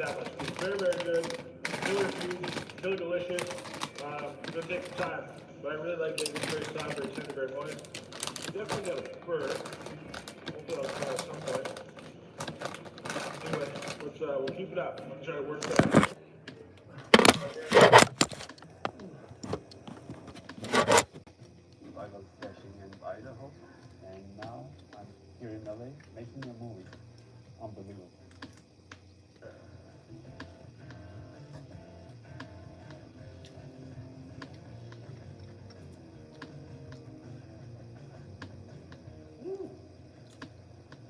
that much. It's very, very good. Killer huge, killer delicious. It's gonna take some time, but I really like it. It's very soft, very tender, very moist. Definitely got a spur. Hopefully I'll try at some point. Anyway, we'll keep it up. I'm gonna try to work that. I was stashing in Idaho, and now I'm here in LA making a movie. Unbelievable. Woo!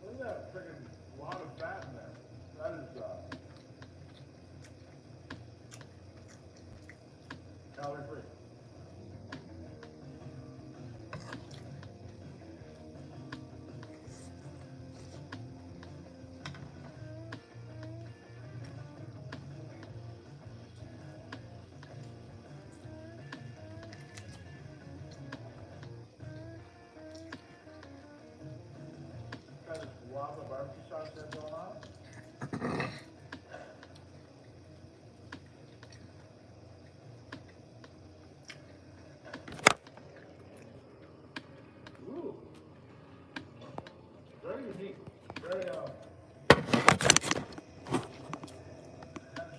Look at that freaking lot of fat in there. That is calorie free. Got this lava barbecue sauce that's going on. Ooh, very unique. Very kind of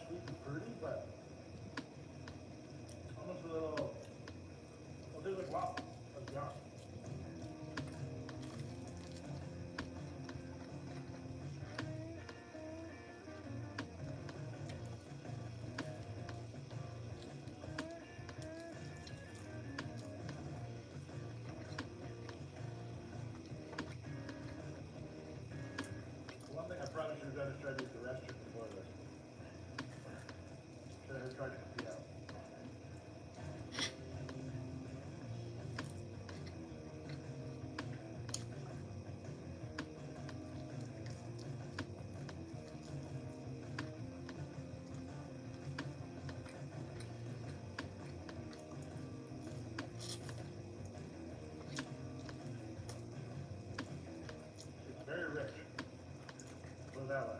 sweet and fruity, but almost a little. Well, tastes like wow. Let's be honest. One thing I probably should have done is try to use the restroom before this. Should have tried to pee out. It's very rich. Put it that way.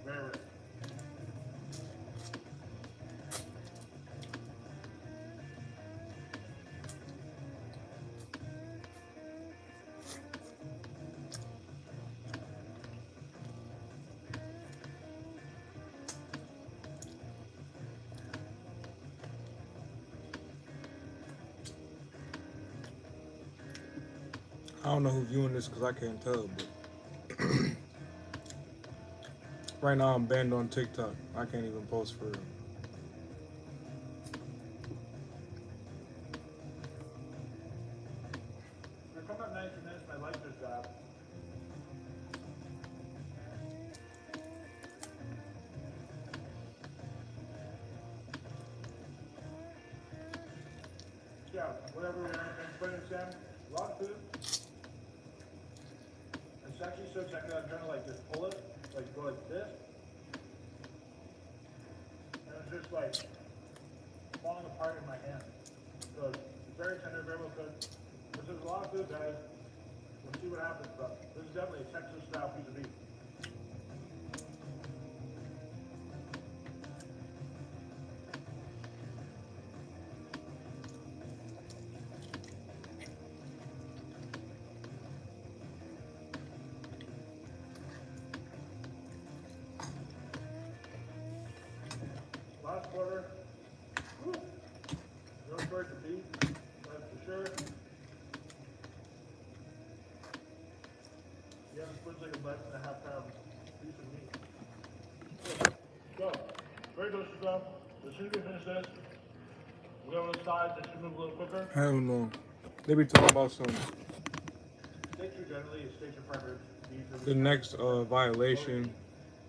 Very rich. I don't know who's viewing this because I can't tell, but right now I'm banned on TikTok. I can't even post for it. For coming up 90 minutes, and I like this job. Yeah, whatever we're explaining, Sam. A lot of food. It's actually so tender. I'm trying to like just pull it, like go like this, and it's just like falling apart in my hand. So it's very tender, very well cooked. This is a lot of food, guys. We'll see what happens, but this is definitely a Texas style piece of beef. Last quarter, whew, no short of beef, that's for sure. You have a splits like a less than a half-pound piece of meat. So, very delicious though. As soon as we finish this, we'll go on the side, that should move a little quicker. I don't know. They be talking about some Steaks are generally, steaks are primary beef. the next violation,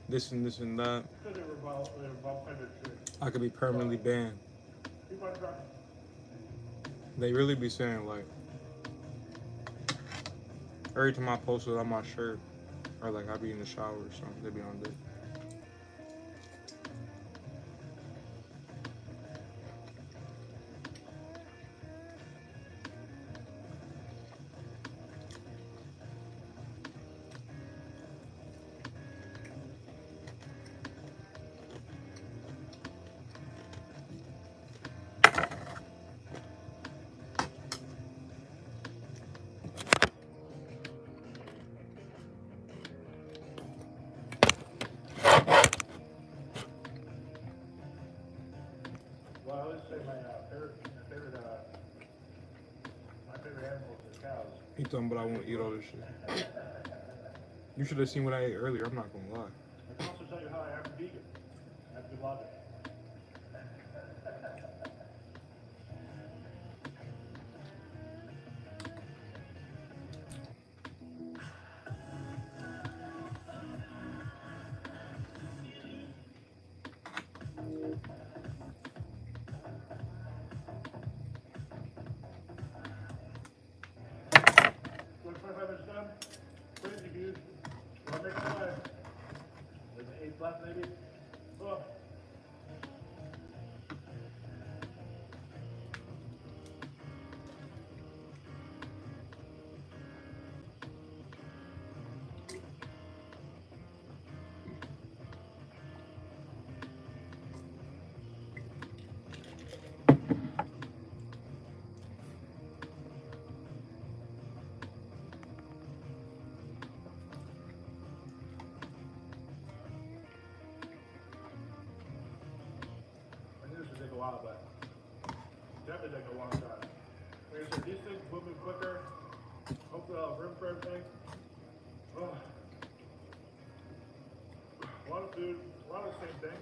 this and this and that. Because they involve primary chicken. I could be permanently banned. People are trying. They really be saying like every time I post it on my shirt or like I be in the shower or something, they be on this. say my favorite animals are cows. He talking about I won't eat all this shit. You should have seen what I ate earlier. I'm not gonna lie. I can also tell you how I am vegan. I have good logic. Good 25 minutes done. Crazy views. Well, next time. There's an 8 left maybe. Oh. I knew this would take a while, but definitely take a long time. Like I said, these things moving quicker. Hopefully I'll have room for everything. Oh. A lot of food, a lot of the same thing.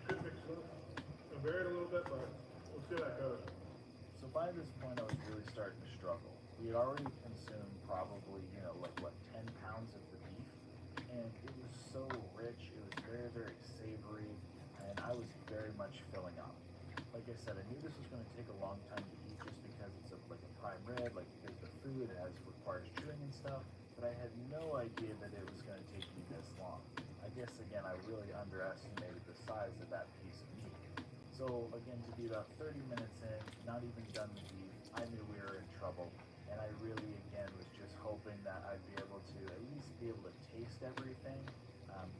Could mix it up and vary it a little bit, but we'll see how that goes. So by this point, I was really starting to struggle. We had already consumed probably, like 10 pounds of the beef, and it was so rich. It was very, very savory, and I was very much filling up. Like I said, I knew this was going to take a long time to eat just because it's like a prime rib, like because the food requires chewing and stuff. But I had no idea that it was going to take me this long. I guess again, I really underestimated the size of that piece of meat. So again, to be about 30 minutes in, not even done the beef, I knew we were in trouble. And I really, again, was just hoping that I'd be able to at least be able to taste everything.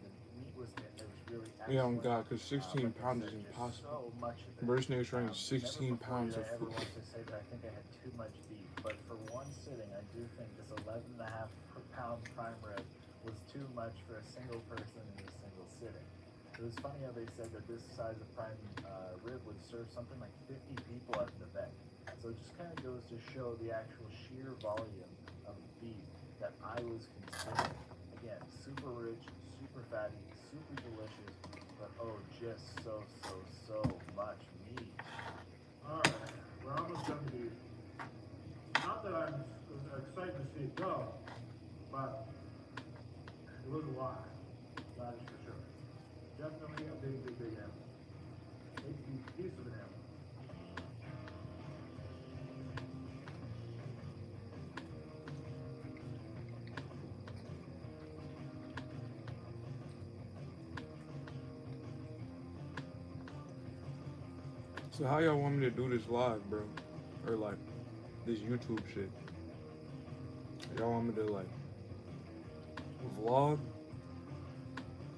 The meat was, it was really excellent. Yeah, oh God, because 16 Like I pounds said, is just impossible. So much of it. Bro, this nigga's trying Never 16 before pounds did of I ever food. want to say that I think I had too much beef, but for one sitting, I do think this 11.5-pound prime rib was too much for a single person in a single sitting. It was funny how they said that this size of prime rib would serve something like 50 people at an event. So it just kind of goes to show the actual sheer volume of beef that I was consuming. Again, super rich, super fatty, super delicious, but oh, just so much meat. Alright, we're almost done with these. Not that I'm excited to see it go, but it was a lot. That is for sure. Definitely a big animal. A piece of an animal. So how y'all want me to do this live, bro? Or like this YouTube shit? Y'all want me to like vlog?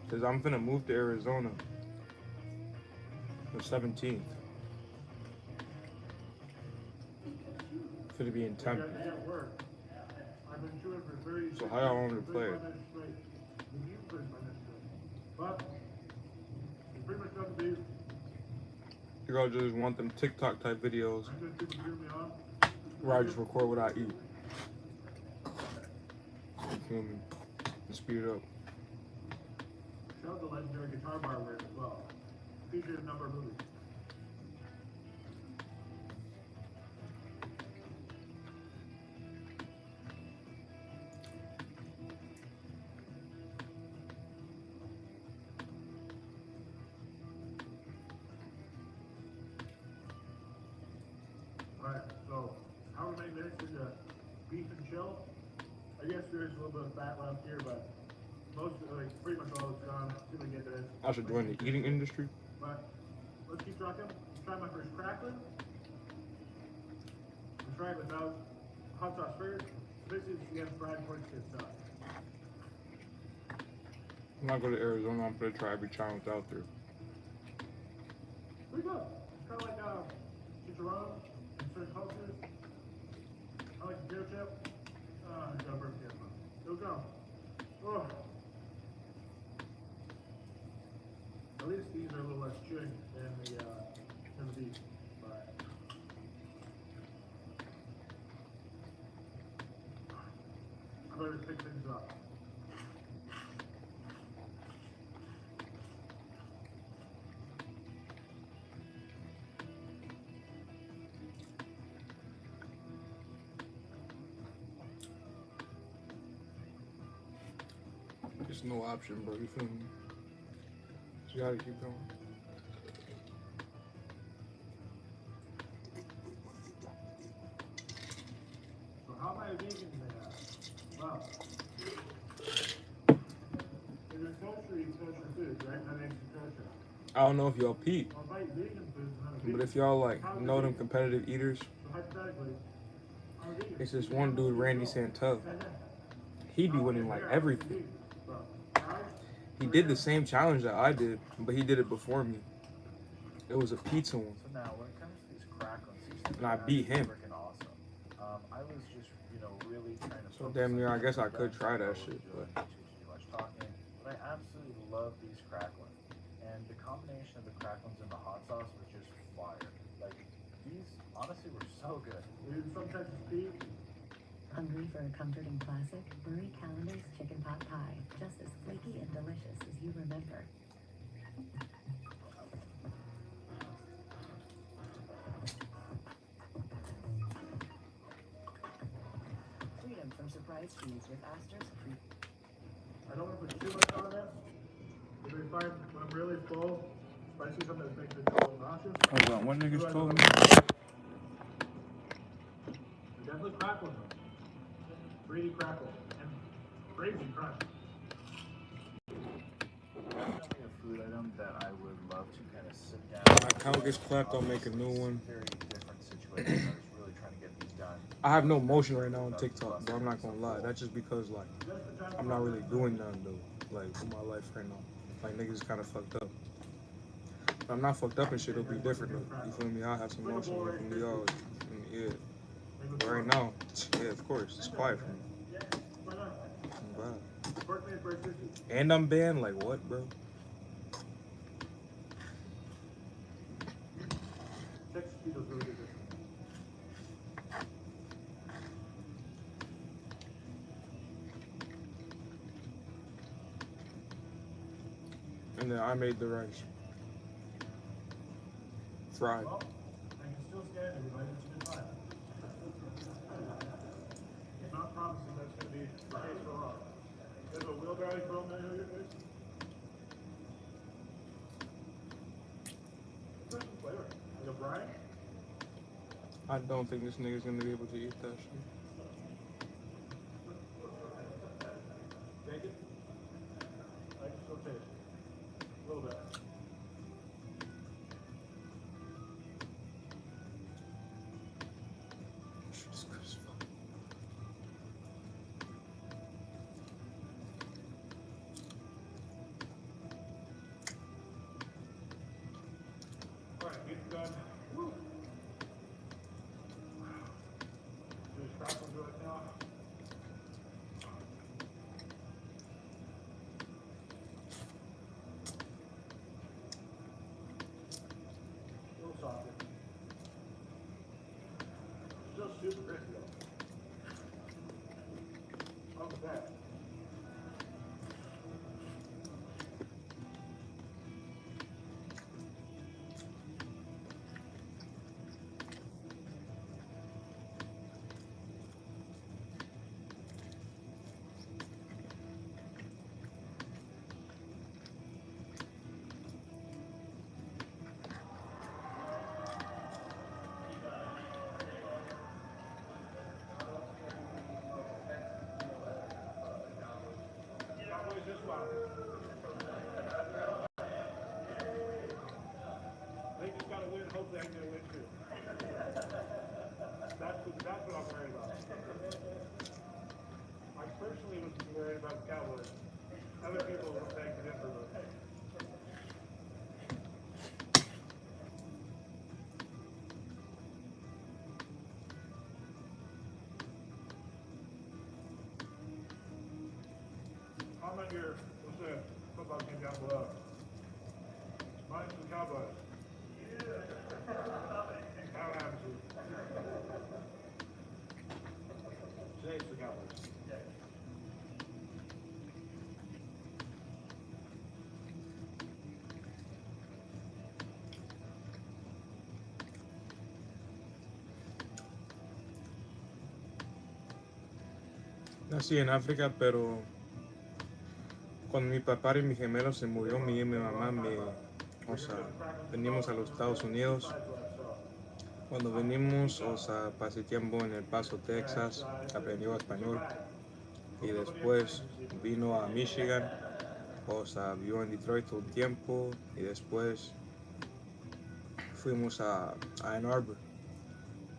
Cause I'm finna move to Arizona the 17th. Finna be in Tempe. I got work. I've been chewing for 30 So how y'all want me to play it? 35 minutes straight. The view 35 minutes straight. But it's pretty much done the beef. You all just want them TikTok type videos I'm good people cheering me on. where I just record what I eat. You feel me? And speed it up. Shout out the legendary Guitar Bar wear as well. Featured in a number of movies. Alright, so however many minutes into beef and chill. I guess there is a little bit of fat left here, but most of like pretty much all is gone. See if we can get to this. I should join the eating industry. But let's keep talking. Try my first crackling. I'll try it without hot sauce first. Basically, it's again fried pork skin sauce. When I go to Arizona, I'm gonna try every challenge out there. Pretty good. It's kind of like chicharron in certain cultures. I like potato chip. I got a burnt chip. Here we go. Oh. At least these are a little less chewing than the for the beef. But I better pick things up. There's no option, bro. You feel me? So you gotta keep going. So how am I a vegan today? Well, if you're kosher, you eat kosher foods, right? That makes you kosher. I don't know if y'all peep, Well, if I eat vegan foods, I'm not a vegan. but if y'all like know them competitive eaters, So hypothetically, I'm a vegan. it's this one dude, Randy Santel. He be winning like everything. He did the same challenge that I did, but he did it before me. It was a pizza one, So now, when it comes to these cracklings, these things and I are beat him. freaking awesome. I was just, really trying to. So focus damn on near, I guess I getting could done, try so I that wasn't shit, doing but too much talking. But I absolutely love these cracklings, and the combination of the cracklings and the hot sauce was just fire. Like these, honestly, were so good. Some Texas beef. Hungry for a comforting classic? Marie Callender's chicken pot pie, just as flaky and delicious as you remember. Freedom from surprise cheese with Astor's free. I don't want to put too much on there. If I find when I'm really full, spicy something that makes me feel a little nauseous. hold on, what niggas told me? Definitely crackle them. Brady crackle. And crazy crunch. Definitely a food item that I would love to kind of sit down. My account gets clapped, I'll make a new one. Very different situation. I was really trying to get these done. I have no motion right now on TikTok, but I'm not gonna lie. That's just because like I'm not really doing nothing though, like in my life right now. Like niggas kind of fucked up. If I'm not fucked up and shit, it'll be different though. You feel me? I have some motion from the y'all. Yeah. But right now, yeah, of course, it's quiet for me. Why not? I'm glad. Pork made for 50. And I'm banned. Like what, bro? Texas beef is really good. And then I made the rice. Fried. Well, I can still stand everybody. It's a good time. I'm not promising that's going to be the case for long. There's a wheelbarrow thrown down here, guys. It's got some flavor. Like a brine. I don't think this nigga's gonna be able to eat that shit. Bacon. I can still taste it. A little bit. Jesus Christ, fuck. All right, get done. Woo. These crackles right now. A little softer. Still super crispy though. How about that? Cowboys just lost. They just got to win. Hopefully, I can get a win too. That's what I'm worried about. I personally was worried about the Cowboys. Other people will take it in for those. Comment your what's the football team down below. Mine's the Cowboys. Nací en África, pero cuando mi papá y mi gemelo se murió, mi y mi mamá o sea, venimos a los Estados Unidos. Cuando venimos, o sea, pasé tiempo en El Paso, Texas, aprendió español y después vino a Michigan, o sea, vivió en Detroit un tiempo y después fuimos a Ann Arbor.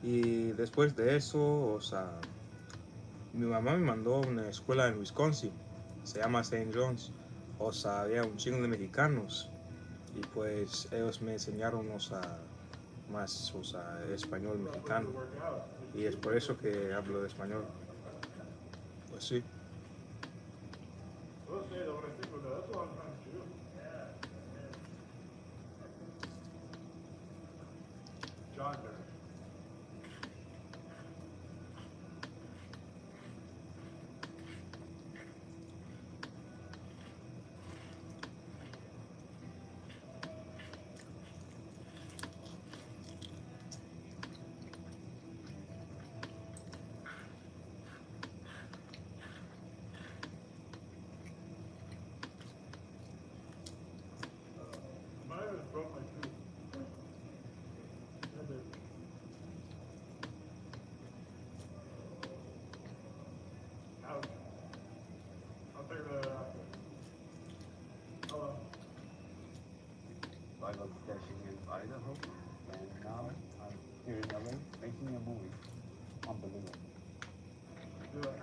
Y después de eso, o sea, mi mamá me mandó a una escuela en Wisconsin, se llama St. John's, o sea, había un chingo de mexicanos y pues ellos me enseñaron, o sea, más, o sea, español mexicano y es por eso que hablo de español. Pues sí. I will say though, when I think about that, that's a long time too. John there. Mine just broke my tooth. Yeah, baby. Ouch. I'll take that after. Hello. I was dashing in Idaho, and now I'm here in LA making a movie. Unbelievable. Do it.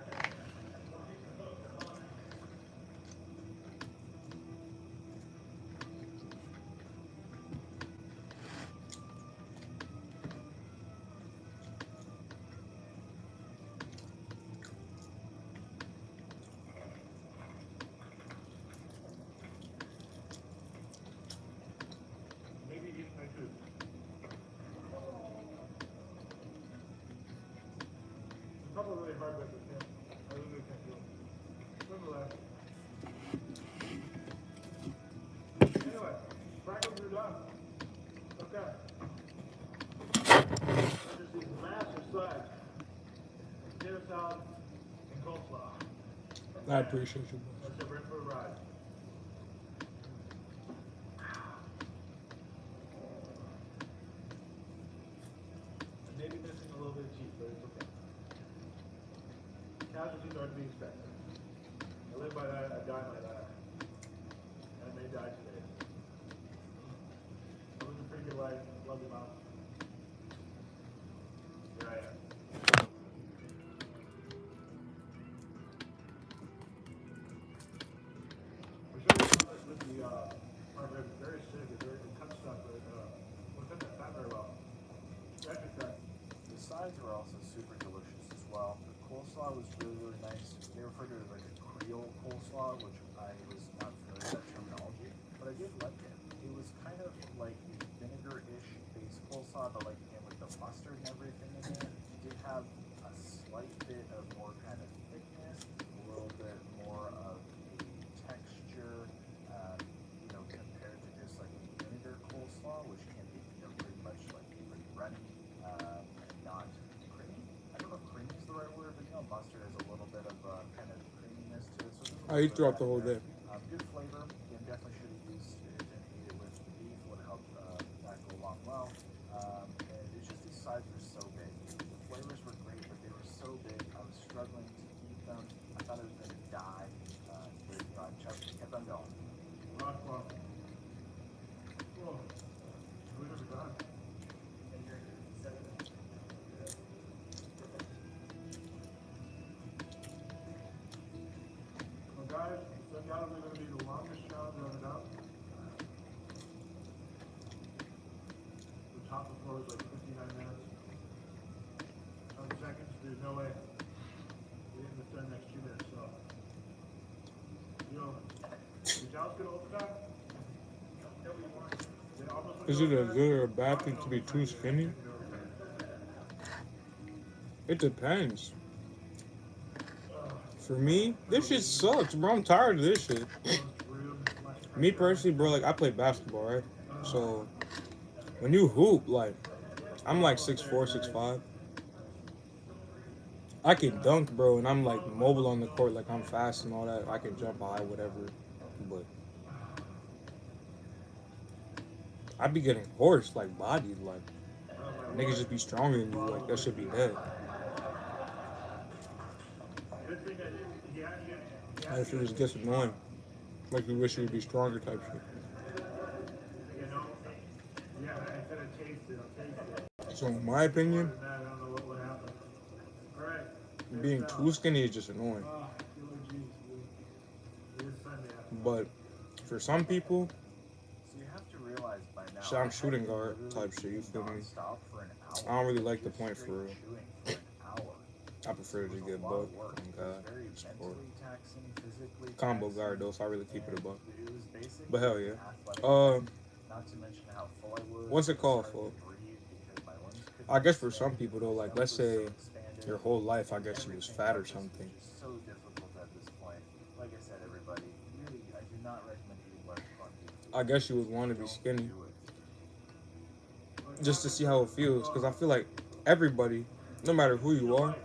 Maybe eat my tooth. It's probably really hard, but I can't. I literally can't do it. Nonetheless. Anyway, Franklin's are done. Okay. I just these massive sides. Potato salad and coleslaw. I appreciate you. Let's go in for a ride. I may be missing a little bit of cheese, but it's okay. Casualties are to be expected. I live by that, I die by that. And I may die today. I live a pretty good life, love you, Mom. Here I am. We're showing with the, Margaret, very sick, it's very, it cuts stuff, but, we'll cut that fat very well. That's okay. The sides were also super delicious as well. The coleslaw was really, really nice. They refer to it as like a Creole coleslaw, which I was not familiar with that terminology, but I did like it. It was kind of like a vinegar-ish based coleslaw, but like again with the mustard and everything in it. It did have a slight bit of more kind of thickness, a little bit more of a texture, compared to just like a vinegar coleslaw, which can be pretty much like pretty runny. Not creamy. I don't know if creamy is the right word, but mustard has a little bit of kind of creaminess to it. So I eat throughout the whole day. Good flavor. Again, definitely should have used it and ate it with the beef. Would have helped that go along well. And it's just these sides were so big. The flavors were great, but they were so big. I was struggling to eat them. I thought I was going to die. But I just kept on going. Last one. Whoa. We're gonna be done. Well, guys, it's undoubtedly going to be the longest challenge running up. The top of the floor is like 59 minutes. On the seconds, there's no way we're getting this done next 2 minutes, so. Is Dallas going to open that? Is it a good or a bad thing to be too skinny? It depends. For me, this shit sucks, bro. I'm tired of this shit. Me personally, bro, like I play basketball, right? So when you hoop, like I'm like 6'4", 6'5". I can dunk, bro, and I'm like mobile on the court, like I'm fast and all that. I can jump high, whatever. But I be getting hoarse, like bodied, like niggas just be stronger than you. Like that should be dead. Good thing I didn't. That shit just gets annoying. Like you wish you would be stronger type shit. You know? Yeah, I said I tasted. I'll taste it. So in my opinion, I don't know what would happen. All right. being too skinny is just annoying. Oh, geez. It is Sunday. But for some people, So you have to realize by now. shit, I'm shooting guard type shit. You feel me? Stop for an hour. I don't really like the Just point for straight real. chewing for an hour. I prefer to It was get a lot buck of work. on It was God. very Or mentally taxing, physically combo taxing, guard though, so I really keep it a buck. and it was basically But hell yeah. an athletic Uh, not to mention how full I was. what's it I called started for? to breathe because my lungs couldn't I guess for expand. some people though, like My let's stomach say was so expanded. your whole life, I guess you was Everything fat or was something. just so difficult at this point. Like I said, everybody, really, I do not recommend eating less quantity. I guess you would want to be Don't skinny do it. just to see how it feels, because I feel like everybody, no matter who you are,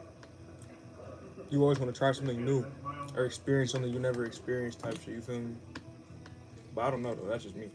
you always want to try something new or experience something you never experienced type shit. You feel me? But I don't know though. That's just me.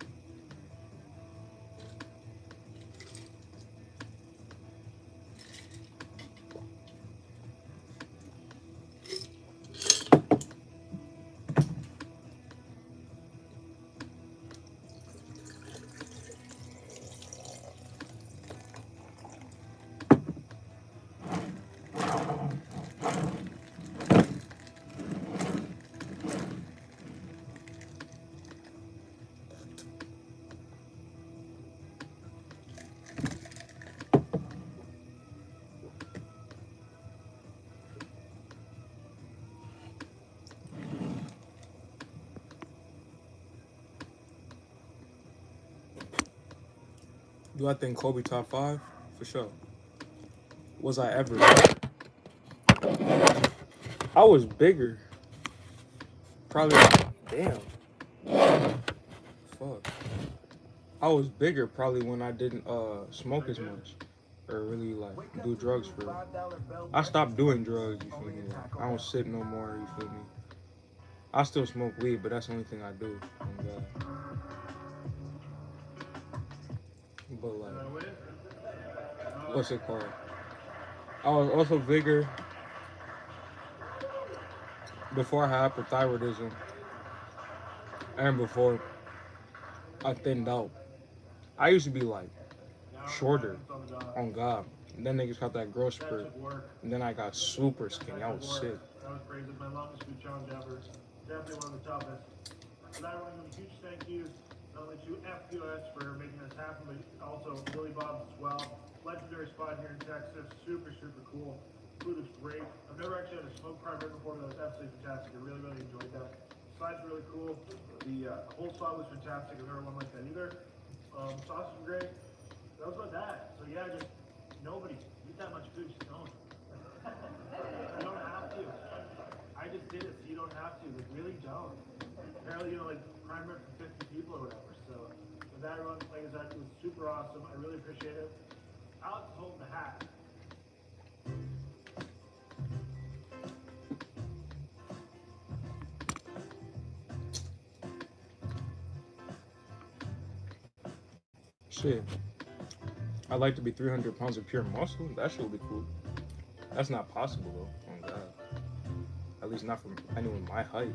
Do I think Kobe top 5? For sure. Was I ever? I was bigger. Probably. Damn. Fuck. I was bigger probably when I didn't smoke as much or really like do drugs for real. I stopped doing drugs, you feel me? Like, I don't sip no more, you feel me? I still smoke weed, but that's the only thing I do. Oh God. But like, what's it called? I was also bigger before I had hyperthyroidism and before I thinned out. I used to be like shorter, on God. And then niggas got that growth spurt. And then I got super skinny. I was sick. That was crazy. My longest food challenge ever. Definitely one of the toughest. But I want to give a huge thank you not only to FPOS for making this happen, but also Billy Bob's as well. Legendary spot here in Texas. Super, super cool. Food is great. I've never actually had a smoked prime rib before, but that was absolutely fantastic. I really, really enjoyed that. Sides were really cool. The whole saw was fantastic. I've never one like that either. Sauce was great. That was about that. So yeah, just nobody eat that much food. Just don't. You don't have to. I just did it, so you don't have to. Like, really don't. Apparently, like prime rib for 50 people or whatever. So with that, everyone, like I said, it was super awesome. I really appreciate it. Alex is holding the hat. Shit. I'd like to be 300 pounds of pure muscle. That shit would be cool. That's not possible though. Oh God. At least not from anyone my height.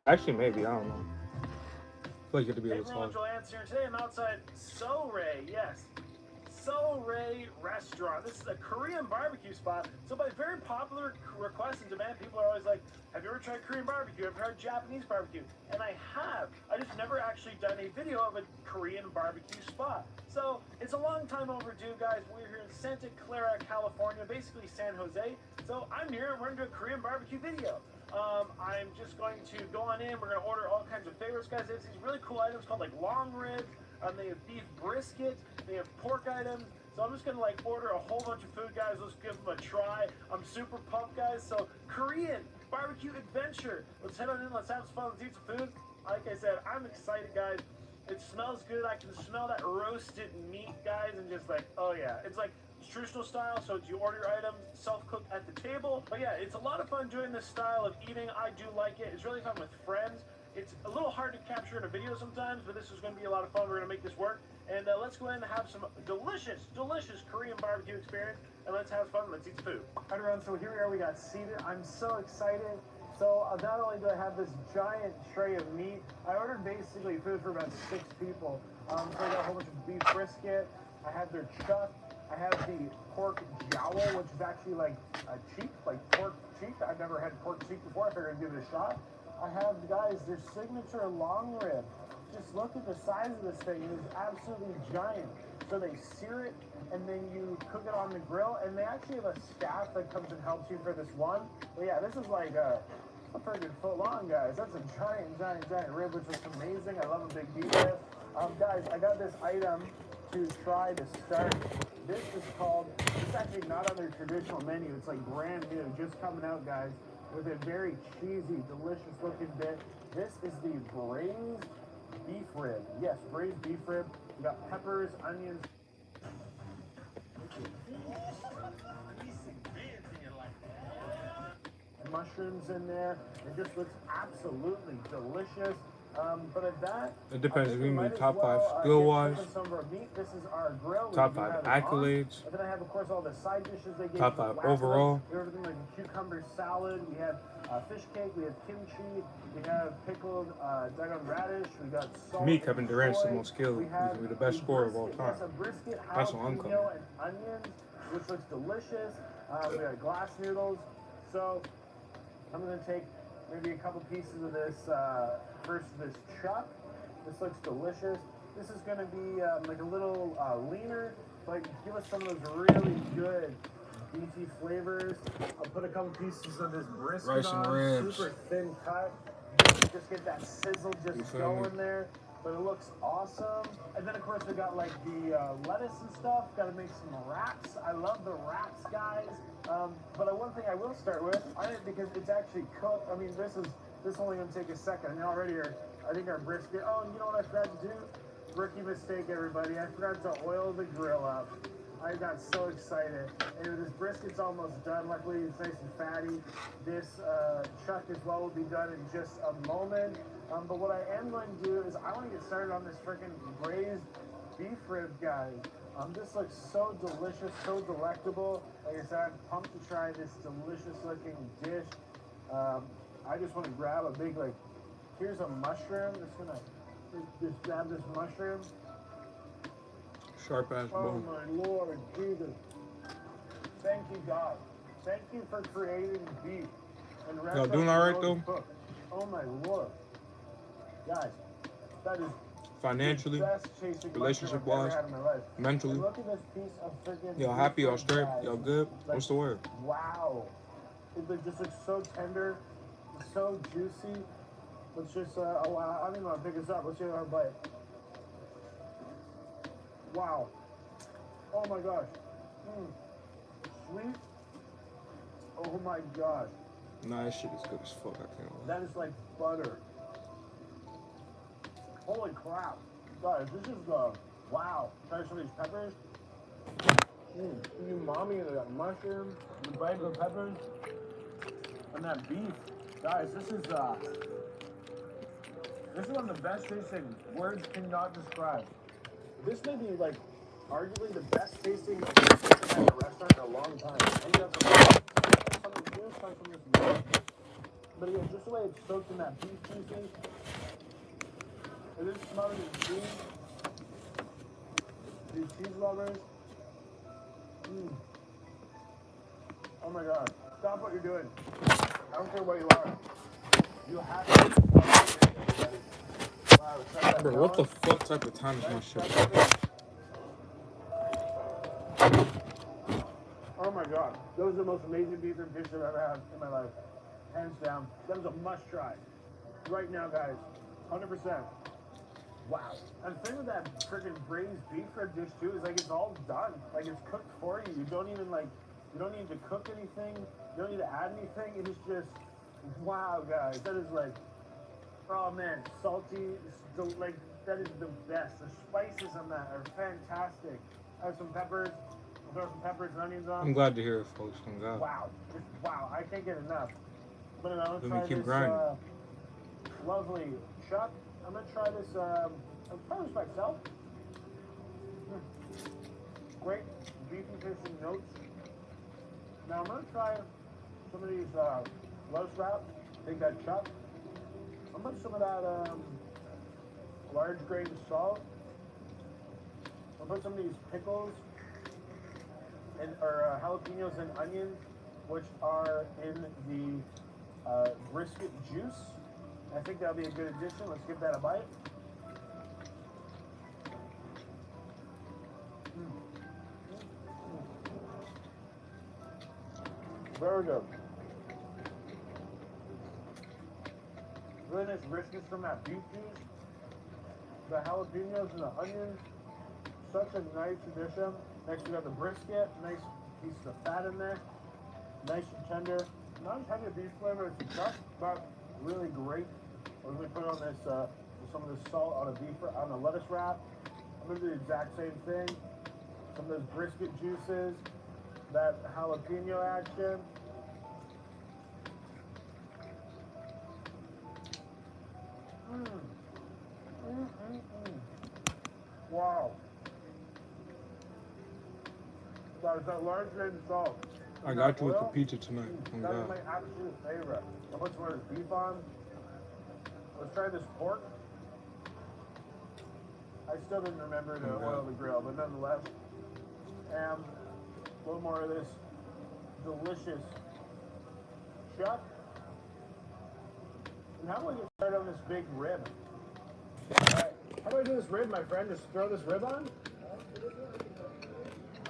Actually, maybe. I don't know. I feel like you have to be Hey able to everyone, talk. Joel Ants here. Today I'm outside So Ray, yes. So Ray Restaurant. This is a Korean barbecue spot. So by very popular request and demand, people are always like, have you ever tried Korean barbecue? Have you ever tried Japanese barbecue? And I have. I just never actually done a video of a Korean barbecue spot. So it's a long time overdue, guys. We're here in Santa Clara, California, basically San Jose. So I'm here and we're gonna do a Korean barbecue video. I'm just going to go on in. We're going to order all kinds of favorites, guys. There's these really cool items called like long ribs. They have beef brisket. They have pork items. So I'm just gonna like order a whole bunch of food, guys. Let's give them a try. I'm super pumped, guys. So Korean barbecue adventure. Let's head on in. Let's have some fun. Let's eat some food. Like I said, I'm excited, guys. It smells good. I can smell that roasted meat, guys, and just like, oh yeah, it's like traditional style. So you order your items, self-cooked at the table. But yeah, it's a lot of fun doing this style of eating. I do like it. It's really fun with friends. It's a little hard to capture in a video sometimes, but this is going to be a lot of fun. We're going to make this work. And let's go ahead and have some delicious, delicious Korean barbecue experience. And let's have fun. Let's eat some food. All right, everyone. So here we are. We got seated. I'm so excited. So not only do I have this giant tray of meat, I ordered basically food for about 6 people. So I got a whole bunch of beef brisket. I have their chuck. I have the pork jowl, which is actually like a cheek, like pork cheek. I've never had pork cheek before. I figured I'd give it a shot. I have, guys, their signature long rib. Just look at the size of this thing. It is absolutely giant. So they sear it, and then you cook it on the grill, and they actually have a staff that comes and helps you for this one. But yeah, this is like a freaking foot long, guys. That's a giant rib, which is amazing. I love a big beef rib. Guys, I got this item to try to start. This is called, it's actually not on their traditional menu. It's like brand new, just coming out, guys, with a very cheesy, delicious looking bit. This is the braised beef rib. Yes, braised beef rib. We got peppers, onions. Mushrooms in there. It just looks absolutely delicious. But at that, It depends if you might mean as top 5 well, skill get wise, some of our meat. This is our grill. top We do 5 have it on. accolades, And then I have, of course, all the side dishes they gave. top us, 5 the overall. We have everything like a cucumber salad. We have fish cake. We have kimchi. We have pickled dagon radish. We got salt. Me, Kevin and Durant's the soy. most skilled. We He's have gonna be the best a scorer of all brisket. time. Yes, a brisket, That's what I'm jalapeno, and onions, which looks delicious. We got glass noodles. So I'm gonna take maybe a couple pieces of this. First, this chuck. This looks delicious. This is going to be like a little leaner, but give us some of those really good beefy flavors. I'll put a couple pieces of this brisket Rice and on, ribs. super thin cut. Just get that sizzle You just feel going me? there. But it looks awesome. And then, of course, we got like the lettuce and stuff. Got to make some wraps. I love the wraps, guys. But one thing I will start with, because it's actually cooked. I mean, this only going to take a second. And already I think our brisket. Oh, and you know what I forgot to do? Rookie mistake, everybody. I forgot to oil the grill up. I got so excited. Anyway, this brisket's almost done. Luckily, it's nice and fatty. This chuck as well will be done in just a moment. But what I am going to do is I want to get started on this freaking braised beef rib, guys. This looks so delicious, so delectable. Like I said, I'm pumped to try this delicious looking dish. I just want to grab a big, like, here's a mushroom. Just grab this mushroom. Sharp ass Oh bone. my Lord Jesus. Thank you, God. Thank you for creating beef. And Y'all doing all right, though? cook. Oh my Lord. Guys, that is Financially, the best tasting relationship mushroom I've wise, ever had in my life. mentally. And look at this piece of freaking Y'all beef happy? Y'all rib, straight? guys. Y'all good? Like, What's the word? wow. It just looks so tender, so juicy. Let's just, I don't even want to pick this up. Let's get our bite. Wow. Oh my gosh. Sweet. Oh my gosh. Nah, that shit is good as fuck. I can't lie. That is like butter. Holy crap. Guys, this is, wow. Try some of these peppers. Umami, and that mushroom, the bite of the peppers, and that beef. Guys, this is one of the best tasting, words cannot describe. This may be like arguably the best tasting chicken at a restaurant in a long time. I'm gonna have some of this meat. But again, just the way it's soaked in that beef juices, it is smothered in cheese. These cheese lovers. Oh my God. Stop what you're doing. I don't care what you are. You have to. Wow, it's not that Bro, what the balance. fuck type of time is my shit? Oh my God. Those are the most amazing beef and fish I've ever had in my life. Hands down. That was a must try. Right now, guys. 100%. Wow. And the thing with that freaking braised beef rib dish too is like it's all done. Like it's cooked for you. You don't even like, you don't need to cook anything. You don't need to add anything. It is just, wow, guys. That is like, oh man, salty. Like that is the best. The spices on that are fantastic. I have some peppers. I'll throw some peppers and onions on. I'm glad to hear it, folks. I'm glad. Wow. Just wow. I can't get enough. But I'm Let me gonna try keep this grinding. lovely chuck. I'm gonna try this. I'll try this myself. Great beefy tasting notes. Now I'm gonna try some of these low sprout. Take that chuck. I'm gonna put some of that large grain salt. I'll put some of these pickles and or jalapenos and onions, which are in the brisket juice. I think that'll be a good addition. Let's give that a bite. Very good. Really nice richness from that beef juice. The jalapenos and the onions. Such a nice addition. Next we got the brisket. Nice pieces of fat in there. Nice and tender. Not as heavy a beef flavor as the chuck, but really great. We're going to put on this some of the salt on a lettuce wrap. I'm going to do the exact same thing. Some of those brisket juices, that jalapeno action. Wow. Guys, that large grain of salt. I got you with the pizza tonight. Oh, That is God. my absolute favorite. I'll put some of this beef on. Let's try this pork. I still didn't remember to oil the grill, but nonetheless. And a little more of this delicious chuck. And how do I get started on this big rib? Alright, how do I do this rib, my friend? Just throw this rib on?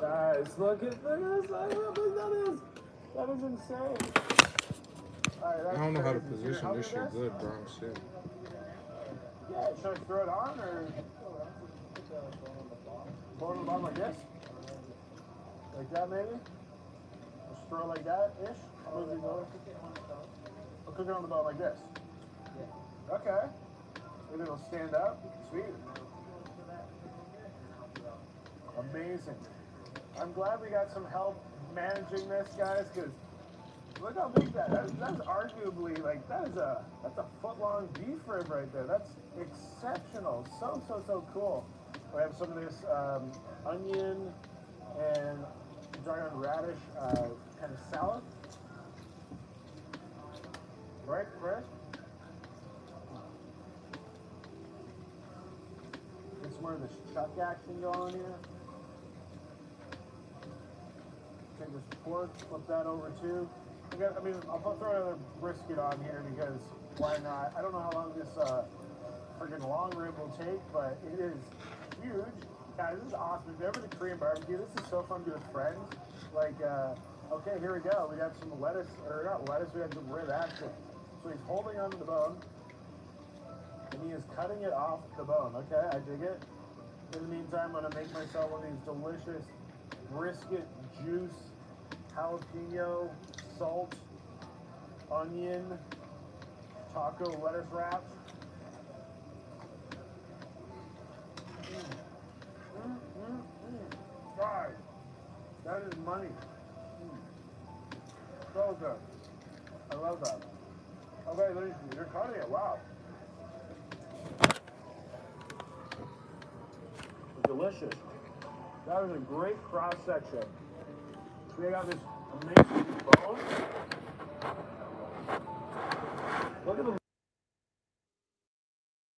Guys, look at this. How big that is. That is insane. Alright, that's I don't know how to crazy. position Help this me shit with good, bro. Shit. Yeah, should I throw it on or throw it on the bottom like this? Like that maybe? Just throw it like that-ish? I'll cook it on the bottom like this. Okay. Maybe it'll stand up. Sweet. Amazing. I'm glad we got some help managing this, guys, because look how big that's arguably like that's a foot-long beef rib right there. That's exceptional. So cool. We have some of this onion and dried radish kind of salad. Right, Chris? Get some more of this chuck action going here. Take this pork, flip that over too. I'll throw another brisket on here because why not? I don't know how long this freaking long rib will take, but it is huge. Guys, this is awesome. If you're ever to Korean barbecue, this is so fun to do with friends. Like, okay, here we go. We got some lettuce, or not lettuce, we have some rib action. So he's holding onto the bone, and he is cutting it off the bone. Okay, I dig it. In the meantime, I'm gonna make myself one of these delicious brisket juice, jalapeno, salt, onion, taco lettuce wraps. God, that is money. So good. I love that. Okay, you're cutting it. Wow. Delicious. That is a great cross section. We got this amazing bone. Look at the